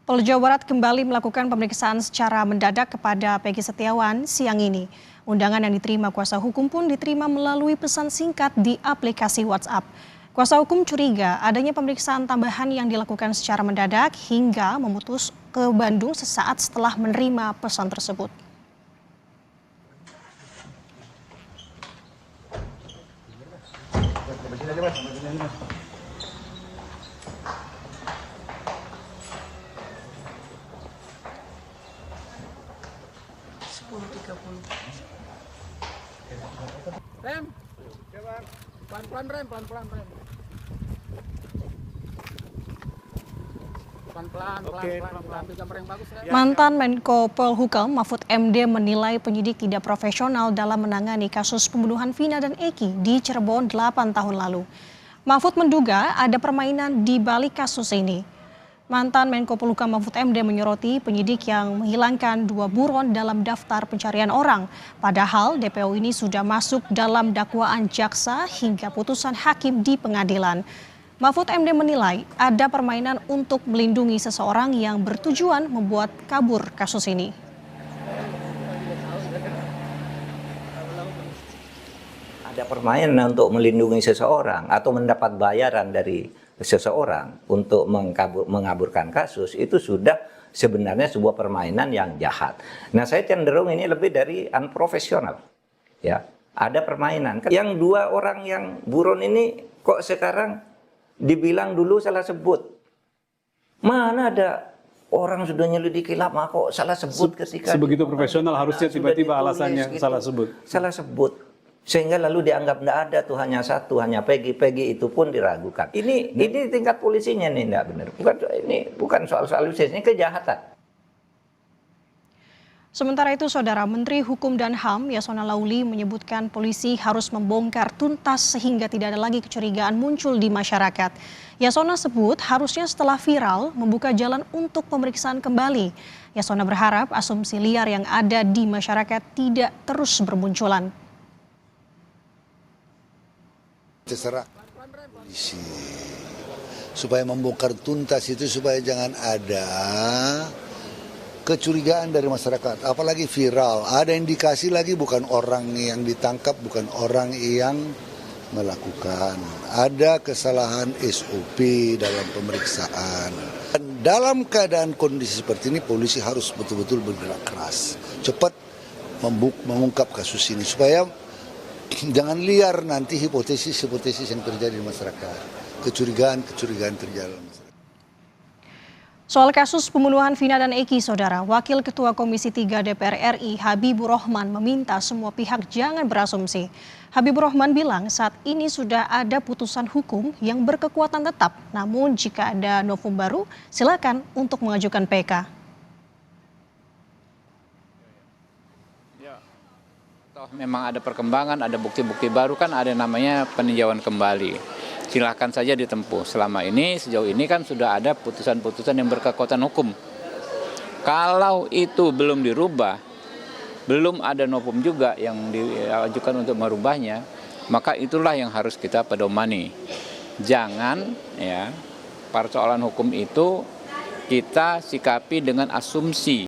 Polda Jawa Barat kembali melakukan pemeriksaan secara mendadak kepada Peggy Setiawan siang ini. Undangan yang diterima kuasa hukum pun diterima melalui pesan singkat di aplikasi WhatsApp. Kuasa hukum curiga adanya pemeriksaan tambahan yang dilakukan secara mendadak hingga memutus ke Bandung sesaat setelah menerima pesan tersebut. Rem, pelan-pelan rem, pelan-pelan rem. Mantan Menko Polhukam Mahfud MD menilai penyidik tidak profesional dalam menangani kasus pembunuhan Vina dan Eki di Cirebon 8 tahun lalu. Mahfud menduga ada permainan di balik kasus ini. Mantan Menko Polhukam Mahfud MD menyoroti penyidik yang menghilangkan 2 buron dalam daftar pencarian orang. Padahal DPO ini sudah masuk dalam dakwaan jaksa hingga putusan hakim di pengadilan. Mahfud MD menilai ada permainan untuk melindungi seseorang yang bertujuan membuat kabur kasus ini. Ada permainan untuk melindungi seseorang atau mendapat bayaran dari seseorang untuk mengaburkan kasus, itu sudah sebenarnya sebuah permainan yang jahat. Nah, saya cenderung ini lebih dari unprofesional. Ya, ada permainan. Yang 2 orang yang buron ini kok sekarang dibilang dulu salah sebut. Mana ada orang sudah nyelidiki lama kok salah sebut ketika sebegitu profesional harusnya tiba-tiba alasannya gitu, salah sebut. Salah sebut. Sehingga lalu dianggap tidak ada tuh, hanya satu, hanya Peggy itu pun diragukan. Ini tingkat polisinya nih tidak benar. Bukan soal ini kejahatan. Sementara itu, Saudara Menteri Hukum dan HAM Yasona Lauli menyebutkan polisi harus membongkar tuntas sehingga tidak ada lagi kecurigaan muncul di masyarakat. Yasona sebut harusnya setelah viral membuka jalan untuk pemeriksaan kembali. Yasona berharap asumsi liar yang ada di masyarakat tidak terus bermunculan. Terserah polisi supaya membongkar tuntas itu, supaya jangan ada kecurigaan dari masyarakat, apalagi viral. Ada indikasi lagi bukan orang yang ditangkap, bukan orang yang melakukan. Ada kesalahan SOP dalam pemeriksaan. Dan dalam keadaan kondisi seperti ini, polisi harus betul-betul bergerak keras, cepat mengungkap kasus ini supaya jangan liar nanti hipotesis-hipotesis yang terjadi di masyarakat. Kecurigaan terjadi di masyarakat. Soal kasus pembunuhan Vina dan Eki, Saudara, Wakil Ketua Komisi 3 DPR RI Habibur Rahman meminta semua pihak jangan berasumsi. Habibur Rahman bilang saat ini sudah ada putusan hukum yang berkekuatan tetap. Namun jika ada novum baru, silakan untuk mengajukan PK. Toh memang ada perkembangan, ada bukti-bukti baru, kan ada namanya peninjauan kembali. Silahkan saja ditempuh. Selama ini, sejauh ini kan sudah ada putusan-putusan yang berkekuatan hukum. Kalau itu belum dirubah, belum ada novum juga yang diajukan untuk merubahnya, maka itulah yang harus kita pedomani. Jangan ya, persoalan hukum itu kita sikapi dengan asumsi.